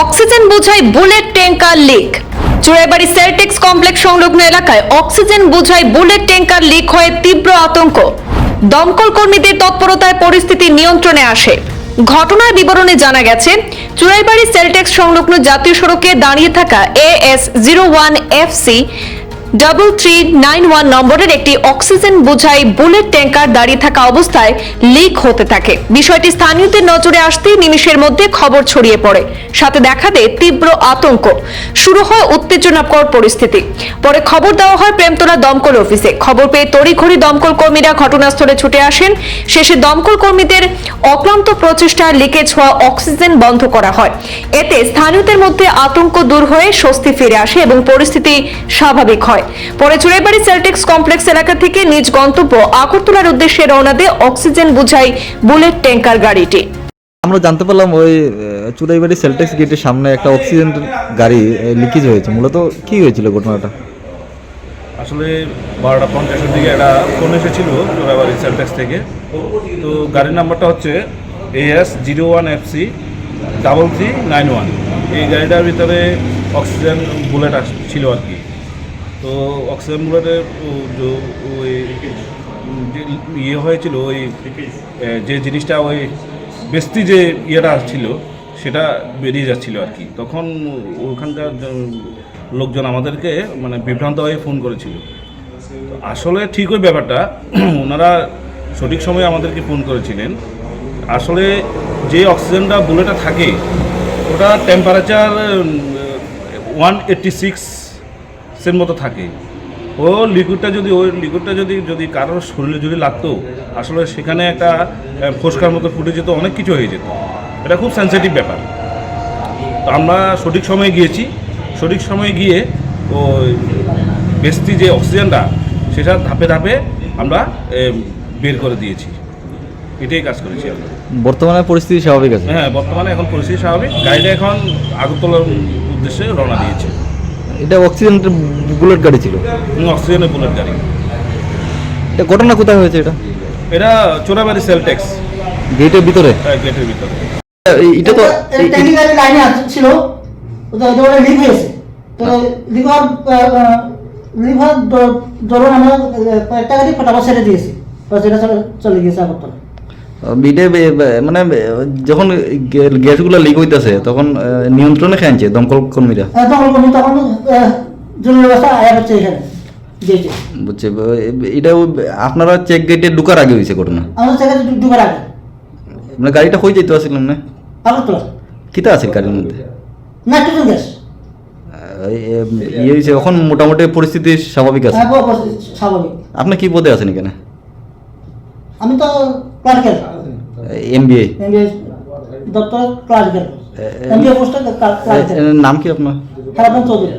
Oxygen বোঝাই bullet tanker leak. Churaibari Celtex complex সংলগ্ন এলাকায় অক্সিজেন বোঝাই বুলেট ট্যাঙ্কার লিক হয়ে তীব্র আতঙ্ক। দমকল কর্মীদের তৎপরতায় পরিস্থিতি নিয়ন্ত্রণে আসে। ঘটনার বিবরণে জানা গেছে, চুড়াইবাড়ি সেলটেক্স সংলগ্ন জাতীয় সড়কে দাঁড়িয়ে থাকা AS01FC 3391 নম্বরের একটি অক্সিজেন বোঝাই বুলেট ট্যাঙ্কার দাঁড়িয়ে থাকা অবস্থায় লিক হতে থাকে। বিষয়টি স্থানীয়দের নজরে আসতেই নিমেষের মধ্যে খবর ছড়িয়ে পড়ে, সাথে দেখা দেয় তীব্র আতঙ্ক। শুরু হয় উত্তেজনাকর পরিস্থিতি। পরে খবর দেওয়া হয় প্রেমতলা দমকল অফিসে। খবর পেয়ে তড়িঘড়ি দমকল কর্মীরা ঘটনাস্থলে ছুটে আসেন। শেষে দমকল কর্মীদের অক্লান্ত প্রচেষ্টায় লিকেজ হওয়া অক্সিজেন বন্ধ করা হয়। এতে স্থানীয়দের মধ্যে আতঙ্ক দূর হয়ে স্বস্তি ফিরে আসে এবং পরিস্থিতি স্বাভাবিক হয়। পরে চুড়াইবাড়ি সেলটেক্স কমপ্লেক্স এলাকা থেকে নিজ গন্তব্য আগরতলার উদ্দেশ্যে রওনা দেয় অক্সিজেন বোঝাই বুলেট ট্যাঙ্কার গাড়িটি। আমরা জানতে পারলাম ওই চুড়াইবাড়ি সেলটেক্স গেটের সামনে একটা অক্সিজেন গাড়ি লিকেজ হয়েছে। মূলত কি হয়েছিল ঘটনাটা? আসলে 12:50-এর দিকে একটা ফোন এসেছিল চুড়াইবাড়ি সেলটেক্স থেকে। তো গাড়ির নাম্বারটা হচ্ছে AS01FC 3391। এই গাড়িটার ভিতরে অক্সিজেন বুলেট ছিল আর কি। তো অক্সিজেন বুলেটের ওই ইয়ে হয়েছিল, ওই যে জিনিসটা ওই বেস্তি যে ইয়েটা ছিল সেটা বেরিয়ে যাচ্ছিল আর কি। তখন ওখানকার লোকজন আমাদেরকে মানে বিভ্রান্ত হয়ে ফোন করেছিল। আসলে ঠিক ওই ব্যাপারটা ওনারা সঠিক সময়ে আমাদেরকে ফোন করেছিলেন। আসলে যে অক্সিজেনটা বুলেটে থাকে ওটা টেম্পারেচার 186-এর মতো থাকে। ওই লিকুইডটা যদি কারোর শরীরে যদি লাগতো, আসলে সেখানে একটা ফোসকার মতো ফুটে যেত, অনেক কিছু হয়ে যেত। এটা খুব সেন্সিটিভ ব্যাপার। তো আমরা সঠিক সময়ে গিয়েছি। সঠিক সময়ে গিয়ে ওই বেস্তি যে অক্সিজেনটা সেটা ধাপে ধাপে আমরা বের করে দিয়েছি। এটাই কাজ করেছি আমরা। বর্তমানে পরিস্থিতি স্বাভাবিক আছে? হ্যাঁ, বর্তমানে এখন পরিস্থিতি স্বাভাবিক। গাড়িটা এখন আগরতলার উদ্দেশ্যে রওনা দিয়েছে। এটা অক্সিজেন বুলেট গাড়ি ছিল? অক্সিজেনের বুলেট গাড়ি। এটা ঘটনা কোথায় হয়েছে? এটা চুড়াইবাড়ি সেলটেক্স গেটের ভিতরে? হ্যাঁ, গেটের ভিতরে। এটা তো ট্যাঙ্কি গাড়ি লাইনে আসছিল, ওটা লিক হয়েছে। তো লিক হওয়ার দরুন আমরা কয়েকটা গাড়ি ফটাফট ছেড়ে দিয়েছি, সেটা চলে গিয়েছে আগরতলা। বিডে মানে যখন গ্যাসগুলো লিক হইতেছে তখন নিয়ন্ত্রণে খেয়েছে দমকল কর্মীরা? দমকল কর্মী তখন জরুরি ব্যবস্থা আয়া হচ্ছে এখানে গেটে। বুঝছে। এটা আপনারা চেক গেটে ঢুকার আগে হয়েছে ঘটনা? আমাদের চেক গেটে ঢুকার আগে। মানে গাড়িটা হয়ে যেতে আসছিলাম না? আগরতলা কিতা আছে গাড়ির মধ্যে? Nitrogen gas. ইয়ে হয়েছে, এখন মোটামুটি পরিস্থিতি স্বাভাবিক আছে? স্বাভাবিক। আপনি কি পদে আছেন এখানে? আমি তো ক্লারিক্যাল MBA দপ্তর ক্লারিক্যাল MBA পোস্টে ক্লারিক্যাল। নাম কি আপনার? চৌধুরী।